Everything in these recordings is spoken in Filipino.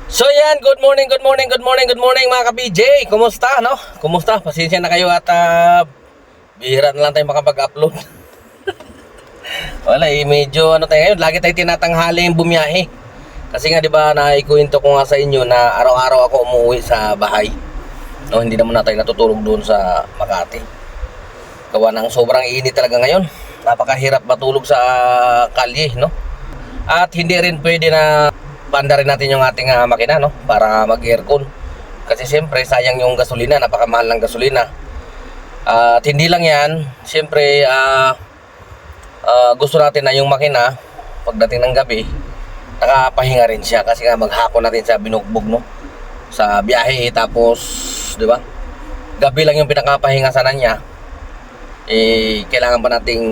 So yan, good morning mga ka-BJ. Kumusta, no? Kumusta? Pasensya na kayo at bihira na lang tayo makapag-upload. Wala medyo ano tayo ngayon, lagi tayo tinatanghali yung bumiyahe. Kasi nga 'di ba, naikuwento ko nga sa inyo na araw-araw ako umuwi sa bahay. No, hindi naman na tayo natutulog doon sa Makati. Gawa ng sobrang init talaga ngayon. Napakahirap matulog sa kalye, no? At hindi rin pwede na banda rin natin yung ating makina, no, para mag-aircon. Kasi siyempre sayang yung gasolina, napakamahal ng gasolina. At hindi lang yan, siyempre gusto natin na yung makina pagdating ng gabi nakapahinga rin siya, kasi nga maghapon natin sa binugbog, no, sa biyahe. Tapos di ba, gabi lang yung pinakapahinga sana niya, kailangan pa nating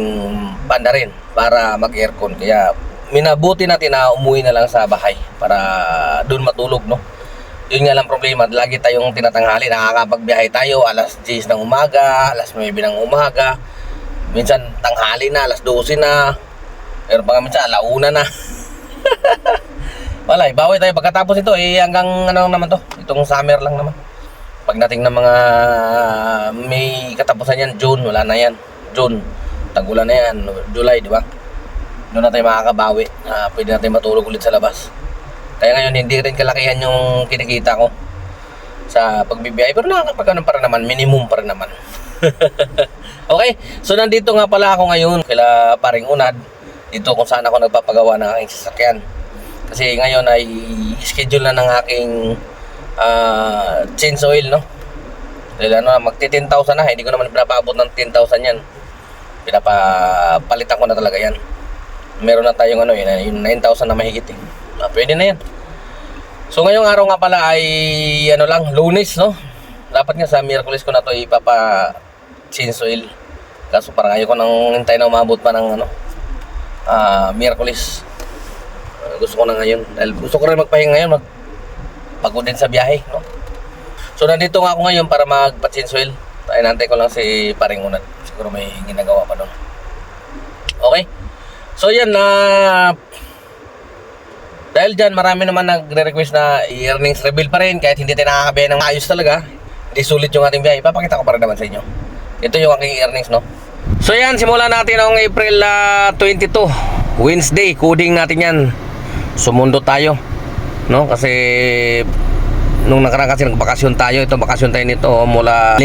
banda rin para mag-aircon. Kaya minabuti natin na umuwi na lang sa bahay para doon matulog, no. Yun nga lang problema, lagi tayong tinatanghali, nakakapagbiyahe tayo alas 10 ng umaga, alas 9 ng umaga, minsan tanghali na, alas 12 na, pero baka minsan alauna na. Wala, bawi tayo pagkatapos ito, hanggang ano naman to, itong summer lang naman. Pagdating ng mga may katapusan yan, June, wala na yan. June, tagulan na yan, July, di ba? Doon na tayo makakabawi, pwede natin matulog ulit sa labas. Kaya ngayon hindi rin kalakihan yung kinikita ko sa pagbibiyahe, pero nakakapagano pa rin naman, minimum pa rin naman. Okay, so nandito nga pala ako ngayon kila Paring Unad, dito kung saan ako nagpapagawa ng aking sasakyan. Kasi ngayon ay schedule na ng aking change oil, no. Dahil ano, magti 10,000 na, hindi ko naman pinapaabot ng 10,000 yan. Pinapalitan ko na talaga yan. Meron na tayong ano, yung 9,000 na mahigit eh. Pwede na yan. So ngayong araw nga pala ay ano lang, Lunes, no. Dapat nga sa Miyerkules ko na to ipapa change oil. Kaso parang ayaw ko nang hintay na umabot pa ng ano, Miyerkules. Gusto ko na ngayon, dahil gusto ko rin magpahinga ngayon, magpagod din sa biyahe, no. So nandito nga ako ngayon para magpa-change oil. Nantay ko lang si Paring Unad, siguro may ginagawa pa doon. Okay, so yan na. Dahil dyan marami naman nagre-request na i-earnings reveal pa rin kahit hindi tayo nakakabiyahe ng ayos talaga. Hindi sulit yung ating biyahe, ipapakita ko pa rin naman sa inyo. Ito yung aking earnings, no. So yan, simulan natin noong April 22, Wednesday, coding natin yan. Sumundo tayo, no, kasi nung nakaraan kasi nagbakasyon tayo. Ito bakasyon tayo nito, mula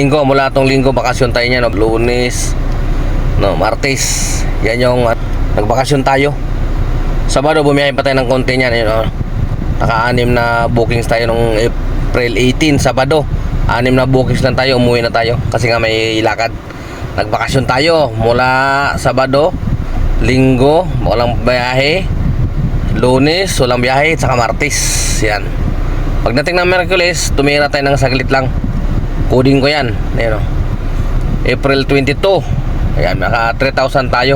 itong linggo bakasyon tayo niya, no. Lunes, no, Martes, yan yung nagbakasyon tayo. Sabado bumiyahe pa tayo ng konti niyan, you know. Naka-6 na bookings tayo nung April 18, Sabado. 6 na bookings lang tayo, umuwi na tayo kasi nga may lakad. Nagbakasyon tayo mula Sabado, Linggo walang biyahe, Lunes walang biyahe, saka Martes. Yan. Pagdating ng Miyerkules, tumira tayo ng saglit lang. Coding ko yan, you know. April 22, ayan, naka 3,000 tayo,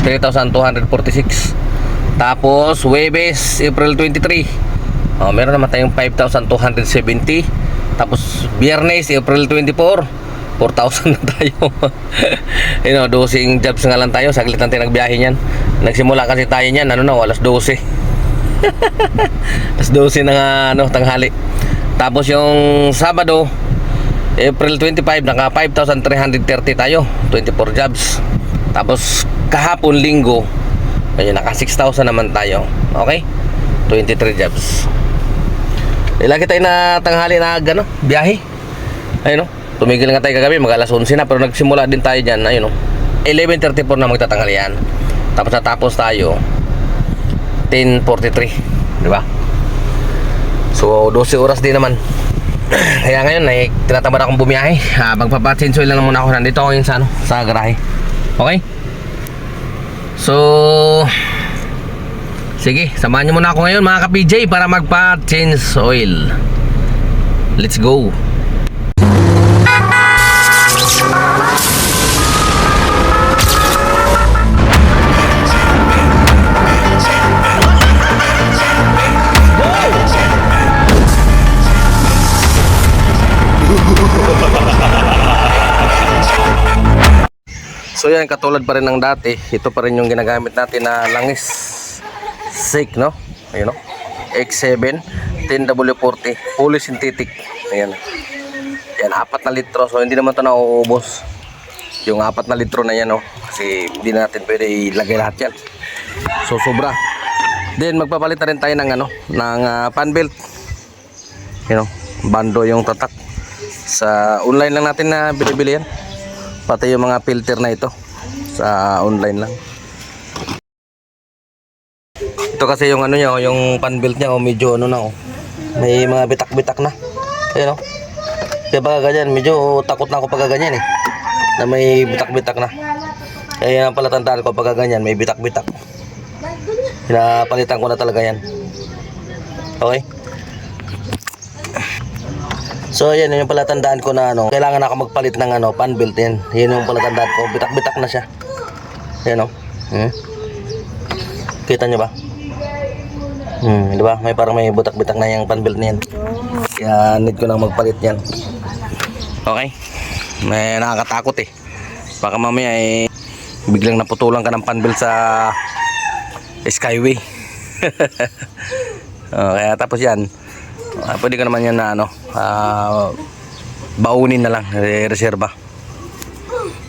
3,246. Tapos Huwebes, April 23, meron naman tayong 5,270. Tapos Biyernes, April 24, 4,000 na tayo. You know, dosing jobs nga lang tayo, saglit lang tayo nagbiyahe niyan. Nagsimula kasi tayo niyan, ano na, alas 12. Alas 12 ng tanghali. Tapos yung Sabado, April 25, naka 5,330 tayo, 24 jobs. Tapos kahapon Linggo, ayun, naka 6,000 naman tayo. Okay, 23 jobs. Lagi tayo na tanghali na gano, biyahe. Ayun, no, tumigil nga tayo kagabi, mag alas 11 na, pero nagsimula din tayo dyan. Ayun, no, 11:34 na magtatanghalian. Tapos natapos tayo 10:43, di ba? So 12 oras din naman. Kaya ngayon ay tinatamad akong bumiyahe. Magpapa-change oil lang muna ako. Nandito ako sa sa garahe. Okay? So sige, samahan nyo muna ako ngayon mga ka-PJ para magpa-change oil. Let's go. So yan, katulad pa rin ng dati, ito pa rin yung ginagamit natin na langis sake, no. Ayun, no, X7. 10W40 fully synthetic. Ayan. Yan, 4 na litro. So hindi naman ito nauubos. Yung 4 na litro na yan, oh. Kasi hindi natin pwede ilagay lahat yan. So sobra. Then magpapalit na rin tayo ng ng fan belt. You know, bando yung tatak. Sa online lang natin na binibili yan. Pati yung mga filter na ito. Sa online lang. Ito kasi yung niya, yung fan belt niya, medyo na, may mga bitak-bitak na. Ayun, kaya pag ganyan, medyo takot na ako pag ganyan na may bitak-bitak na. Kaya yan pala tandaan ko pag ganyan, may bitak-bitak. Pinapalitan ko na talaga yan. Okay? So yan yung pala tandaan ko na kailangan ako magpalit ng fan belt yan. Yan yung pala tandaan ko, bitak-bitak na siya. Yan Kita nyo ba? Di ba? May parang may butak-bitak na yung fan belt niyan. Kaya need ko nang magpalit yan. Okay? May nakakatakot Baka mamaya biglang naputulan ka ng fan belt sa Skyway. Kaya tapos yan, pwede ka naman yan na baunin na lang, reserba.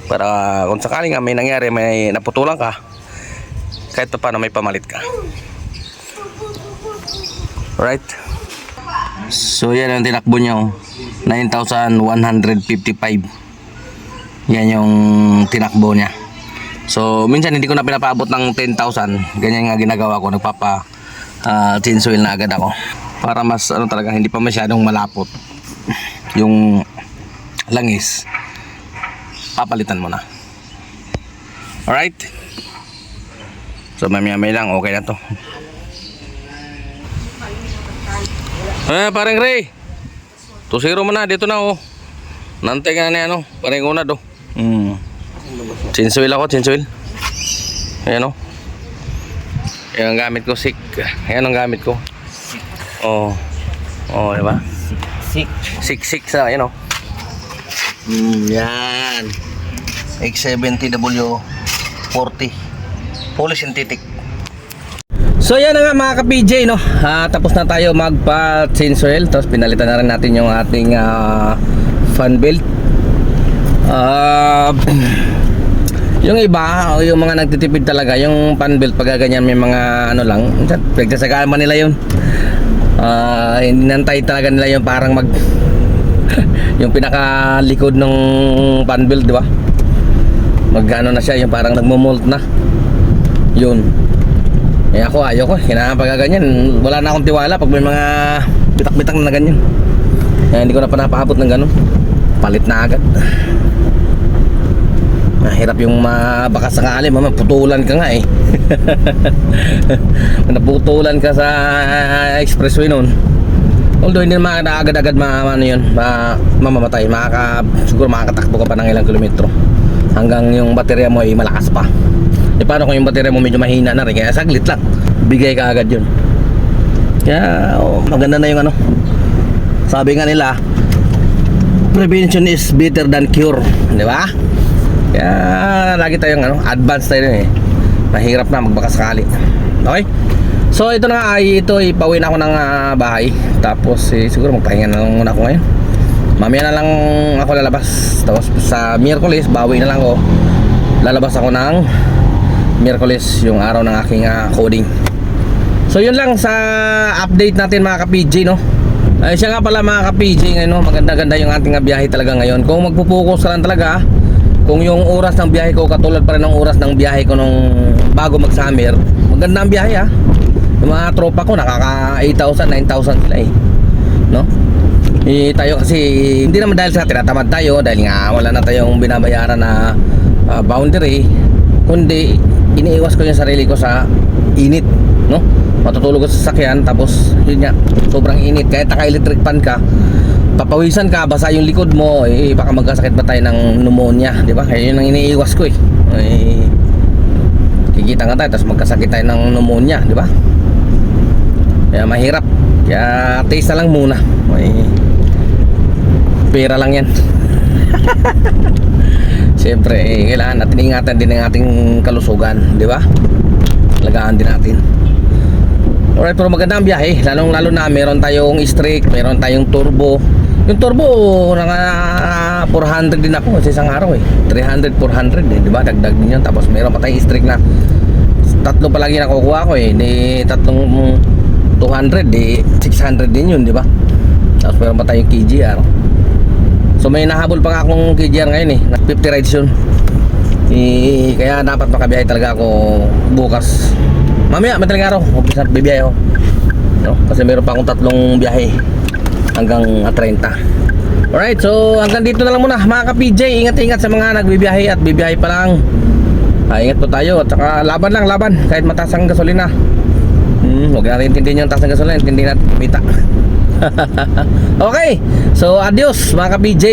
Para kung sakaling may nangyari, may naputulan ka, kahit pa paano may pamalit ka. Alright. So yan yung tinakbo niya, 9,155. Yan yung tinakbo niya. So minsan hindi ko na pinapaabot ng 10,000. Ganyan nga ginagawa ko, nagpapa change oil na agad ako. Para mas talaga hindi pa masyadong malapot yung langis. Papalitan mo na. Alright. So mamaya-maya lang, okay na to. Parang Ray, 2-0 mo na, dito na nantay ka na parang una change oil ako, change oil. Ayan yan ang gamit ko, SIK. Ayan ang gamit ko. Diba? SIK sa, ayan yan X70W40 fully synthetic. So yan na nga mga ka-PJ tapos na tayo magpa-change oil. Tapos pinalitan na rin natin yung ating fan belt. Yung iba, yung mga nagtitipid talaga, yung fan belt pag ganyan may mga lang, pagsasagaan man nila yun. Hindi nantay talaga nila yung parang yung pinakalikod ng fan belt, di ba? Mag-ano na siya, yung parang nagmo-molt na. Yun. Ako ayoko, kailangan pag ganyan, wala na akong tiwala pag may mga bitak-bitak na ganyan. Hindi ko na pa napaabot ng ganun. Palit na agad. Mahirap yung baka sakali putulan ka nga naputulan ka sa expressway noon. Although hindi naman agad-agad mamamatay, siguro makakatakbo ka pa ng ilang kilometro hanggang yung baterya mo ay malakas pa. Paano kung yung baterya mo medyo mahina na rin, kaya saglit lang bigay ka agad yun. Kaya maganda na yung sabi nga nila, prevention is better than cure, di ba? Kaya lagi tayong advance tayo mahirap na magbakasakali. Okay? So ito na nga ipauwi na ako ng bahay. Tapos siguro magpahinga na lang muna ako ngayon. Mamaya na lang ako lalabas. Tapos sa Miyerkules bawi na lang ako. Lalabas ako ng Miyerkules, yung araw ng aking coding. So yun lang sa update natin mga ka-PJ siya nga pala mga ka-PJ ngayon maganda-ganda yung ating biyahe talaga ngayon. Kung magpo-focus ka lang talaga, kung yung oras ng biyahe ko katulad pa rin ng oras ng biyahe ko nung bago mag-summer, maganda ang biyahe yung mga tropa ko nakaka 8,000, 9,000 sila tayo kasi hindi naman dahil sa tinatamad tayo, dahil nga wala na tayong binabayaran na boundary, kundi iniiwas ko yung sarili ko sa init matutulog sa sasakyan, tapos yun nga sobrang init, kahit naka-electric fan ka, papawisan ka, basa yung likod mo, baka magkasakit pa tayo ng pneumonia, di ba? Kaya yun ang iniiwas ko kikita nga tayo, tapos magkasakit tayo ng pneumonia, di ba? Kaya mahirap, kaya taste na lang muna. Pera lang yan. Siyempre kailangan natin ingatan din ang ating kalusugan, di ba? Alagaan din natin. Alright, pero maganda ang biyahe. Lalong lalo na meron tayong streak, meron tayong turbo. Yung turbo, naka 400 din ako sa isang araw eh. 300, 400 eh, di ba? Dagdag din yun. Tapos meron pa tayong streak na tatlo pa lagi nakukuha ko eh. Di tatlong 200, di 600 din yun, di ba? Tapos meron pa tayong KGR. So may nahabol pa nga akong KGR ngayon eh. 50 rides yun. Kaya dapat makabiyahe talaga ako bukas. Mamaya, madaling araw, umpisa bibiyahe ako. No? Kasi meron pa akong tatlong biyahe hanggang 30. Alright, so hanggang dito na lang muna mga ka-PJ. Ingat-ingat sa mga nagbibiyahe at bibiyahe pa lang. Ingat po tayo at saka laban lang, laban. Kahit mataas ang gasolina. Huwag natin intindihin yung taas ng gasolina, intindihin natin kumita. Okay, so adios mga ka-PJ.